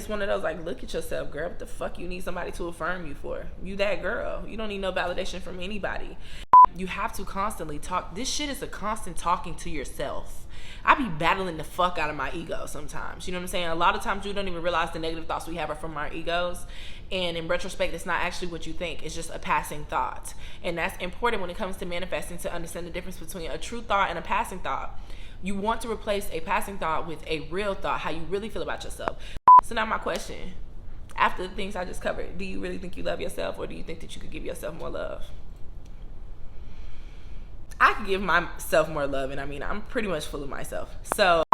It's one of those, like, look at yourself, girl. What the fuck you need somebody to affirm you for? You that girl. You don't need no validation from anybody. You have to constantly talk. This shit is a constant talking to yourself. I be battling the fuck out of my ego sometimes. You know what I'm saying? A lot of times we don't even realize the negative thoughts we have are from our egos. And in retrospect, it's not actually what you think. It's just a passing thought. And that's important when it comes to manifesting, to understand the difference between a true thought and a passing thought. You want to replace a passing thought with a real thought, how you really feel about yourself. So now my question, after the things I just covered, do you really think you love yourself, or do you think that you could give yourself more love? I could give myself more love, and I mean, I'm pretty much full of myself. So,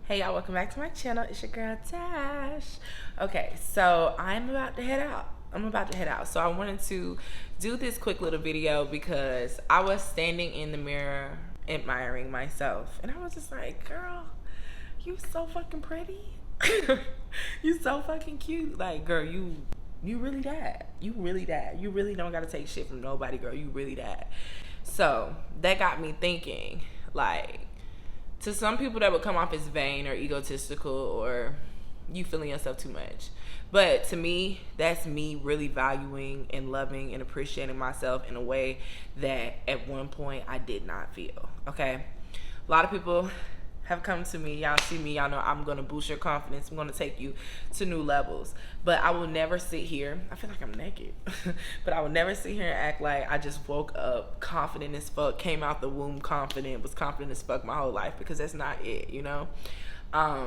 hey y'all, welcome back to my channel. It's your girl, Dash. Okay, so I'm about to head out. So I wanted to do this quick little video because I was standing in the mirror admiring myself, and I was just like, girl, you so fucking pretty. You so fucking cute. Like, girl, you really that. You really that. You really don't gotta take shit from nobody, girl. You really that. So that got me thinking, like, to some people that would come off as vain or egotistical or you feeling yourself too much. But to me, that's me really valuing and loving and appreciating myself in a way that at one point I did not feel. Okay? A lot of people have come to me, y'all see me, y'all know I'm gonna boost your confidence, I'm gonna take you to new levels. But I will never sit here, I feel like I'm naked, but I will never sit here and act like I just woke up confident as fuck, came out the womb confident, was confident as fuck my whole life, because that's not it, you know? I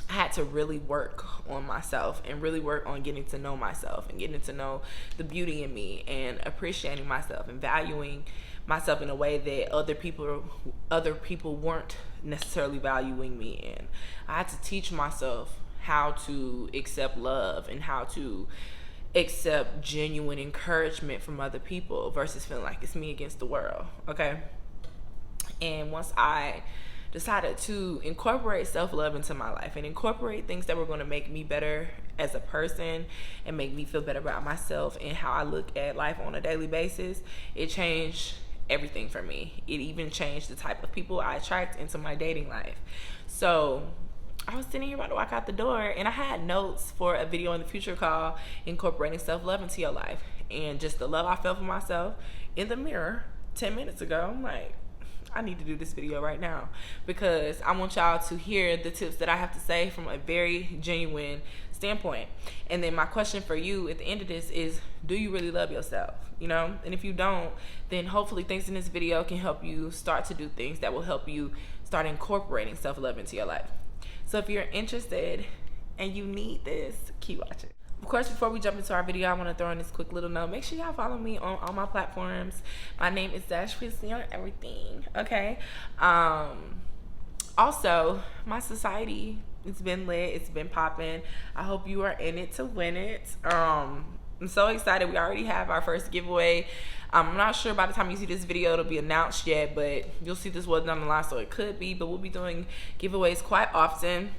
had to really work on myself and really work on getting to know myself and getting to know the beauty in me and appreciating myself and valuing myself in a way that other people weren't necessarily valuing me in. I had to teach myself how to accept love and how to accept genuine encouragement from other people versus feeling like it's me against the world, okay? And once I decided to incorporate self-love into my life and incorporate things that were going to make me better as a person and make me feel better about myself and how I look at life on a daily basis, it changed everything for me. It even changed the type of people I attract into my dating life. So I was sitting here about to walk out the door, and I had notes for a video in the future called Incorporating Self-Love into Your Life. And just the love I felt for myself in the mirror 10 minutes ago, I'm like, I need to do this video right now because I want y'all to hear the tips that I have to say from a very genuine standpoint. And then my question for you at the end of this is, do you really love yourself? You know, and if you don't, then hopefully things in this video can help you start to do things that will help you start incorporating self-love into your life. So if you're interested and you need this, keep watching. Of course, before we jump into our video, I want to throw in this quick little note. Make sure y'all follow me on all my platforms. My name is dashpreistley on everything, okay? Also, my society, it's been lit, it's been popping. I hope you are in it to win it. I'm so excited. We already have our first giveaway. I'm not sure by the time you see this video it'll be announced yet, but you'll see this well down the line, so it could be. But we'll be doing giveaways quite often.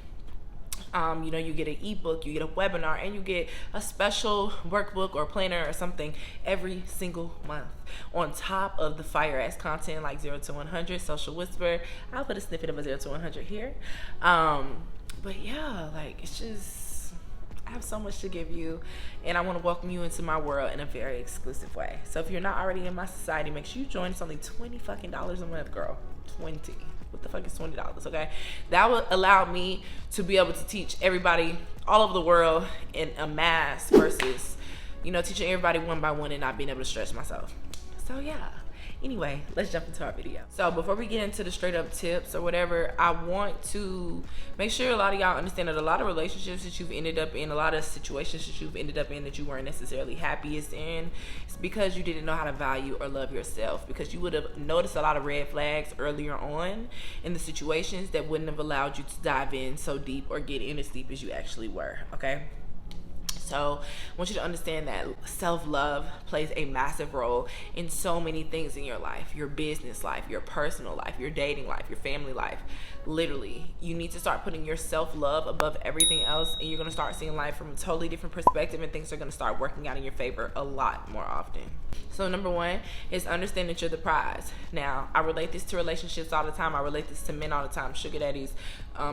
You know, you get an ebook, you get a webinar, and you get a special workbook or planner or something every single month on top of the fire ass content like 0 to 100, Social Whisper. I'll put a snippet of a 0 to 100 here. But yeah, like, it's just, I have so much to give you, and I want to welcome you into my world in a very exclusive way. So if you're not already in my society, make sure you join. It's only $20 fucking a month, girl. 20. What the fuck is $20, okay? That would allow me to be able to teach everybody all over the world in a mass versus, you know, teaching everybody one by one and not being able to stretch myself. So yeah. Anyway, let's jump into our video. So before we get into the straight up tips or whatever, I want to make sure a lot of y'all understand that a lot of relationships that you've ended up in, a lot of situations that you've ended up in that you weren't necessarily happiest in, it's because you didn't know how to value or love yourself, because you would have noticed a lot of red flags earlier on in the situations that wouldn't have allowed you to dive in so deep or get in as deep as you actually were, okay? So I want you to understand that self-love plays a massive role in so many things in your life, your business life, your personal life, your dating life, your family life. Literally, you need to start putting your self-love above everything else, and you're going to start seeing life from a totally different perspective, and things are going to start working out in your favor a lot more often. So number one is understand that you're the prize. Now, I relate this to relationships all the time. I relate this to men all the time, sugar daddies,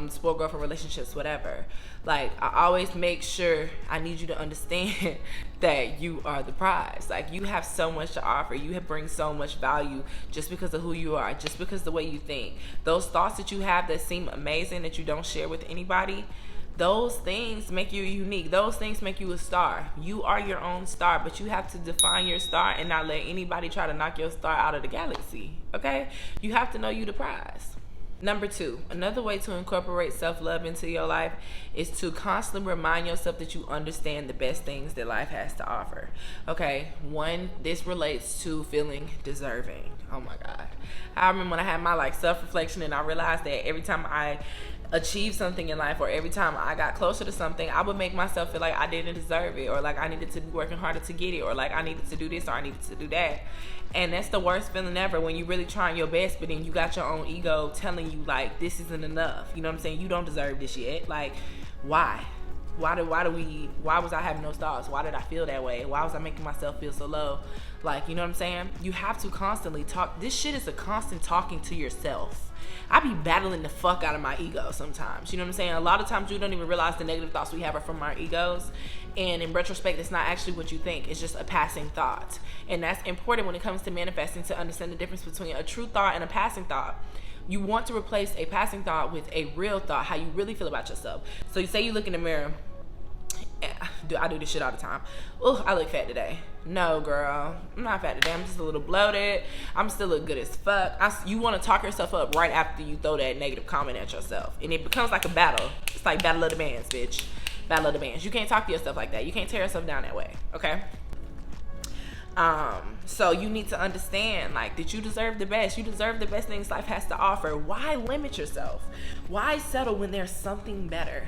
spoiled girlfriend relationships, whatever. Like, I always make sure I need you to understand that you are the prize. Like, you have so much to offer. You bring so much value just because of who you are, just because of the way you think. Those thoughts that you have that seem amazing that you don't share with anybody, those things make you unique. Those things make you a star. You are your own star, but you have to define your star and not let anybody try to knock your star out of the galaxy, okay? You have to know you the prize. Number 2, another way to incorporate self-love into your life is to constantly remind yourself that you understand the best things that life has to offer. Okay, 1, this relates to feeling deserving. Oh my God. I remember when I had my like self-reflection and I realized that every time I achieved something in life, or every time I got closer to something, I would make myself feel like I didn't deserve it, or like I needed to be working harder to get it, or like I needed to do this, or I needed to do that. And that's the worst feeling ever, when you really trying your best, but then you got your own ego telling you like this isn't enough. You know what I'm saying? You don't deserve this yet. Like, why? Why was I having those thoughts? Why did I feel that way? Why was I making myself feel so low? Like, you know what I'm saying? You have to constantly talk. This shit is a constant talking to yourself. I be battling the fuck out of my ego sometimes. You know what I'm saying? A lot of times we don't even realize the negative thoughts we have are from our egos. And in retrospect, it's not actually what you think. It's just a passing thought. And that's important when it comes to manifesting, to understand the difference between a true thought and a passing thought. You want to replace a passing thought with a real thought, how you really feel about yourself. So you say you look in the mirror. I do this shit all the time. Oh, I look fat today. No, girl, I'm not fat today. I'm just a little bloated. I'm still look good as fuck. You want to talk yourself up right after you throw that negative comment at yourself, and it becomes like a battle. It's like battle of the bands, bitch. Battle of the bands. You can't talk to yourself like that. You can't tear yourself down that way. Okay. So you need to understand, like, that you deserve the best. You deserve the best things life has to offer. Why limit yourself? Why settle when there's something better?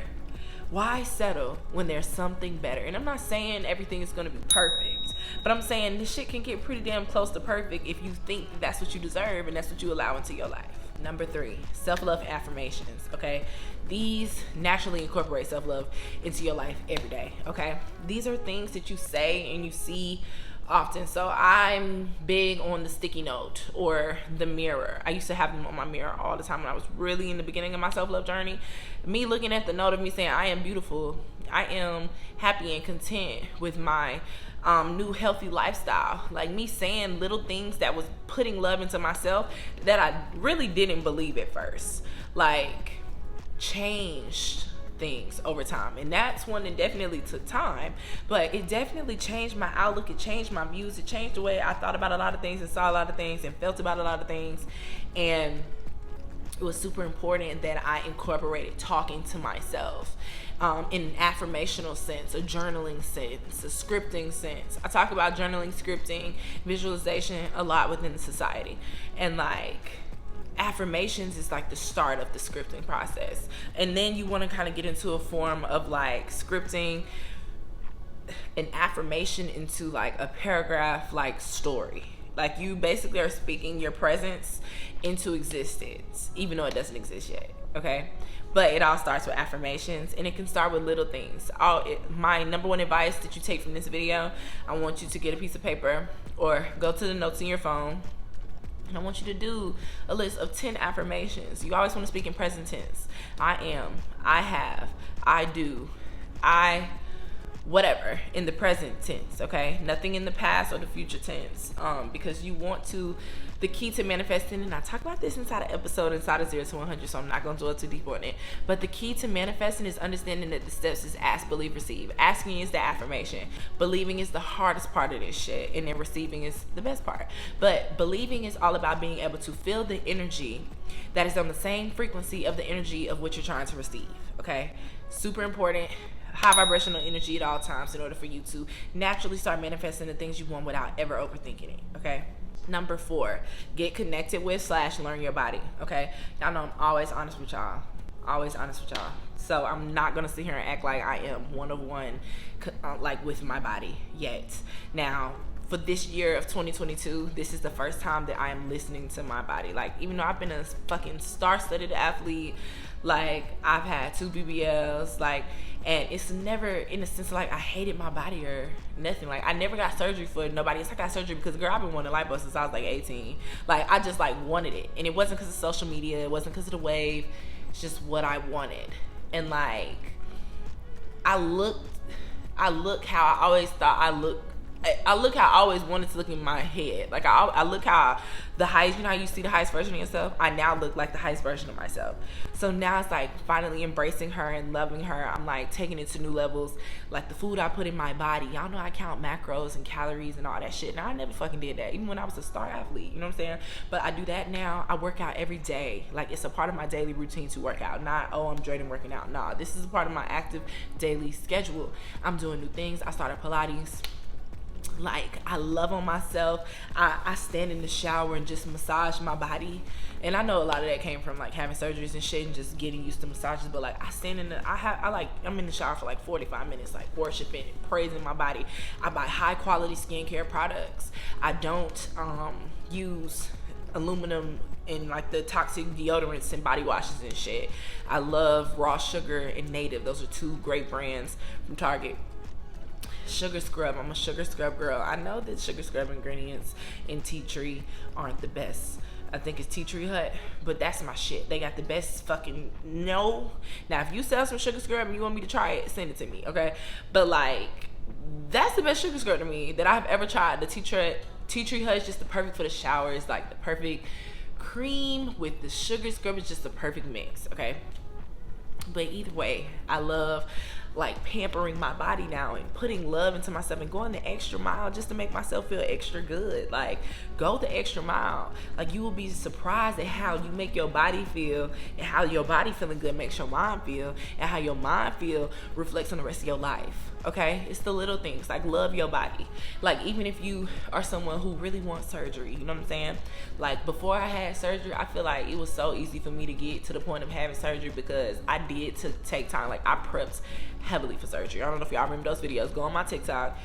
Why settle when there's something better? And I'm not saying everything is going to be perfect, but I'm saying this shit can get pretty damn close to perfect if you think that's what you deserve and that's what you allow into your life. Number 3, self-love affirmations, okay? These naturally incorporate self-love into your life every day, okay? These are things that you say and you see often. So I'm big on the sticky note or the mirror. I used to have them on my mirror all the time when I was really in the beginning of my self-love journey. Me looking at the note of me saying, I am beautiful. I am happy and content with my new healthy lifestyle. Like, me saying little things that was putting love into myself that I really didn't believe at first. Like, changed things over time, and that's one that definitely took time, but it definitely changed my outlook. It changed my views. It changed the way I thought about a lot of things and saw a lot of things and felt about a lot of things. And it was super important that I incorporated talking to myself in an affirmational sense, a journaling sense, a scripting sense. I talk about journaling, scripting, visualization a lot within the society, and like, affirmations is like the start of the scripting process. And then you want to kind of get into a form of like scripting an affirmation into like a paragraph like story. Like, you basically are speaking your presence into existence, even though it doesn't exist yet, okay? But it all starts with affirmations, and it can start with little things. My number 1 advice that you take from this video, I want you to get a piece of paper or go to the notes in your phone, and I want you to do a list of 10 affirmations. You always want to speak in present tense. I am, I have, I do, I, whatever, in the present tense, okay? Nothing in the past or the future tense, because you want to, the key to manifesting, and I talk about this inside an episode inside of 0 to 100, so I'm not going to dwell too deep on it, but the key to manifesting is understanding that the steps is ask, believe, receive. Asking is the affirmation. Believing is the hardest part of this shit, and then receiving is the best part. But believing is all about being able to feel the energy that is on the same frequency of the energy of what you're trying to receive, okay? Super important. High vibrational energy at all times in order for you to naturally start manifesting the things you want without ever overthinking it, okay? Number 4, get connected with / learn your body, okay? Y'all know I'm always honest with y'all. Always honest with y'all. So I'm not going to sit here and act like I am one of one, like with my body yet. Now, for this year of 2022, this is the first time that I am listening to my body. Like, even though I've been a fucking star-studded athlete, like, I've had 2 BBLs, like, and it's never in a sense of like I hated my body or nothing. Like, I never got surgery for nobody. It's like I got surgery because, girl, I've been wanting lipo since I was like 18. Like, I just like wanted it, and it wasn't because of social media. It wasn't because of the wave. It's just what I wanted. And like, I look how I always thought I looked. I look how I always wanted to look in my head. Like I look how the highest, you know how you see the highest version of yourself? I now look like the highest version of myself. So now it's like finally embracing her and loving her. I'm like taking it to new levels. Like the food I put in my body. Y'all know I count macros and calories and all that shit. Now I never fucking did that. Even when I was a star athlete, you know what I'm saying? But I do that now. I work out every day. Like it's a part of my daily routine to work out. Not, oh, I'm dreading working out. Nah, this is a part of my active daily schedule. I'm doing new things. I started Pilates. Like I love on myself. I stand in the shower and just massage my body, and I know a lot of that came from like having surgeries and shit and just getting used to massages. But like I stand in the I'm in the shower for like 45 minutes, like worshiping and praising my body. I buy high quality skincare products. I don't use aluminum and like the toxic deodorants and body washes and shit. I love Raw Sugar and Native. Those are two great brands from Target. Sugar scrub. I'm a sugar scrub girl. I know that sugar scrub ingredients in tea tree aren't the best. I think it's Tea Tree Hut, but that's my shit. They got the best fucking Now if you sell some sugar scrub and you want me to try it, send it to me, okay? But like that's the best sugar scrub to me that I've ever tried. The Tea Tree Hut is just the perfect for the shower. It's like the perfect cream with the sugar scrub. It's just the perfect mix, okay? But either way, I love like pampering my body now and putting love into myself and going the extra mile just to make myself feel extra good. Like go the extra mile. Like you will be surprised at how you make your body feel, and how your body feeling good makes your mind feel, and how your mind feel reflects on the rest of your life. Okay, it's the little things. Like love your body. Like even if you are someone who really wants surgery, you know what I'm saying? Like before I had surgery, I feel like it was so easy for me to get to the point of having surgery because I did to take time. Like I prepped heavily for surgery. I don't know if y'all remember those videos. Go on my TikTok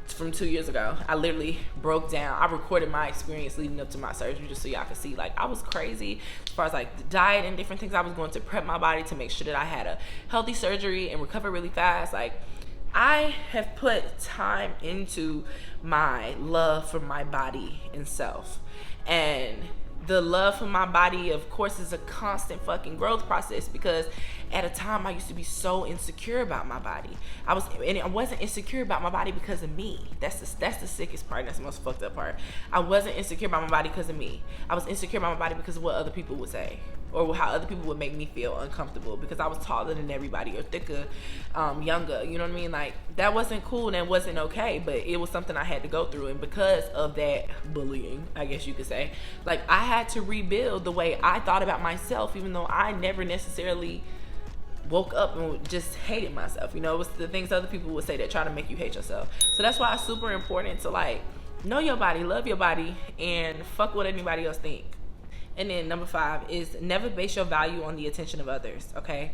from 2 years ago. I literally broke down. I recorded my experience leading up to my surgery just so y'all could see. Like I was crazy as far as like the diet and different things I was going to prep my body to make sure that I had a healthy surgery and recover really fast. Like I have put time into my love for my body and self. And the love for my body, of course, is a constant fucking growth process because at a time I used to be so insecure about my body. I wasn't insecure about my body because of me. That's the sickest part. That's the most fucked up part. I wasn't insecure about my body because of me. I was insecure about my body because of what other people would say or how other people would make me feel uncomfortable because I was taller than everybody or thicker, younger. You know what I mean? Like that wasn't cool and that wasn't okay, but it was something I had to go through. And because of that bullying, I guess you could say, like I had to rebuild the way I thought about myself, even though I never necessarily woke up and just hated myself. You know, it was the things other people would say that try to make you hate yourself. So that's why it's super important to like know your body, love your body, and fuck what anybody else think. And then number 5 is never base your value on the attention of others. Okay,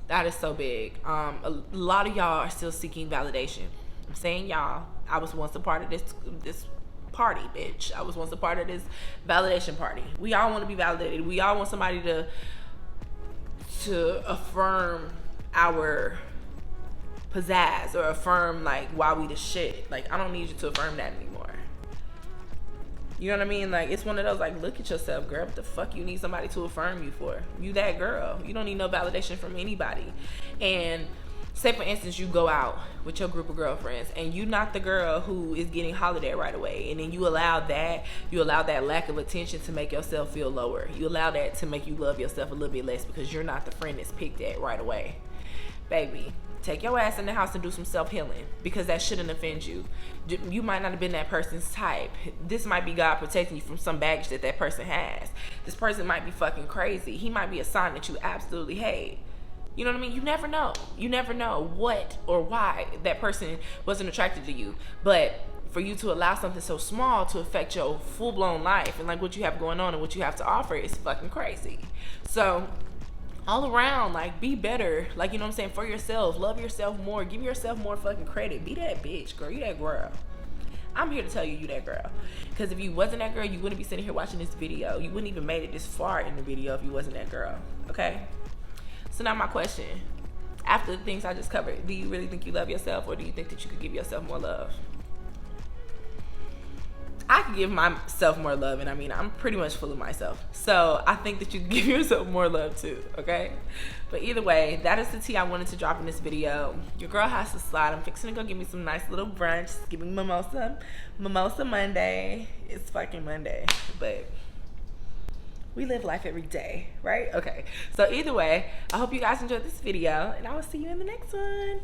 that is so big. A lot of y'all are still seeking validation. I'm saying y'all. I was once a part of this party, bitch. I was once a part of this validation party. We all want to be validated. We all want somebody to affirm our pizzazz or affirm like why we the shit. Like I don't need you to affirm that anymore. You know what I mean? Like it's one of those like look at yourself, girl. What the fuck you need somebody to affirm you for? You that girl. You don't need no validation from anybody. And say for instance you go out with your group of girlfriends and you not the girl who is getting hollered at right away, and then you allow that lack of attention to make yourself feel lower. You allow that to make you love yourself a little bit less because you're not the friend that's picked at right away. Baby, take your ass in the house and do some self-healing because that shouldn't offend you. You might not have been that person's type. This might be God protecting you from some baggage that person has. This person might be fucking crazy. He might be a sign that you absolutely hate. You know what I mean? You never know. You never know what or why that person wasn't attracted to you. But for you to allow something so small to affect your full-blown life and like what you have going on and what you have to offer is fucking crazy. So all around, like be better. Like, you know what I'm saying? For yourself. Love yourself more. Give yourself more fucking credit. Be that bitch, girl. You that girl. I'm here to tell you that girl. Because if you wasn't that girl, you wouldn't be sitting here watching this video. You wouldn't even made it this far in the video if you wasn't that girl. Okay? So now my question, after the things I just covered, do you really think you love yourself, or do you think that you could give yourself more love? I can give myself more love, and I mean, I'm pretty much full of myself. So I think that you can give yourself more love too, okay? But either way, that is the tea I wanted to drop in this video. Your girl has to slide. I'm fixing to go give me some nice little brunch. Give me mimosa Monday. It's fucking Monday, but we live life every day, right? Okay, so either way, I hope you guys enjoyed this video, and I will see you in the next one.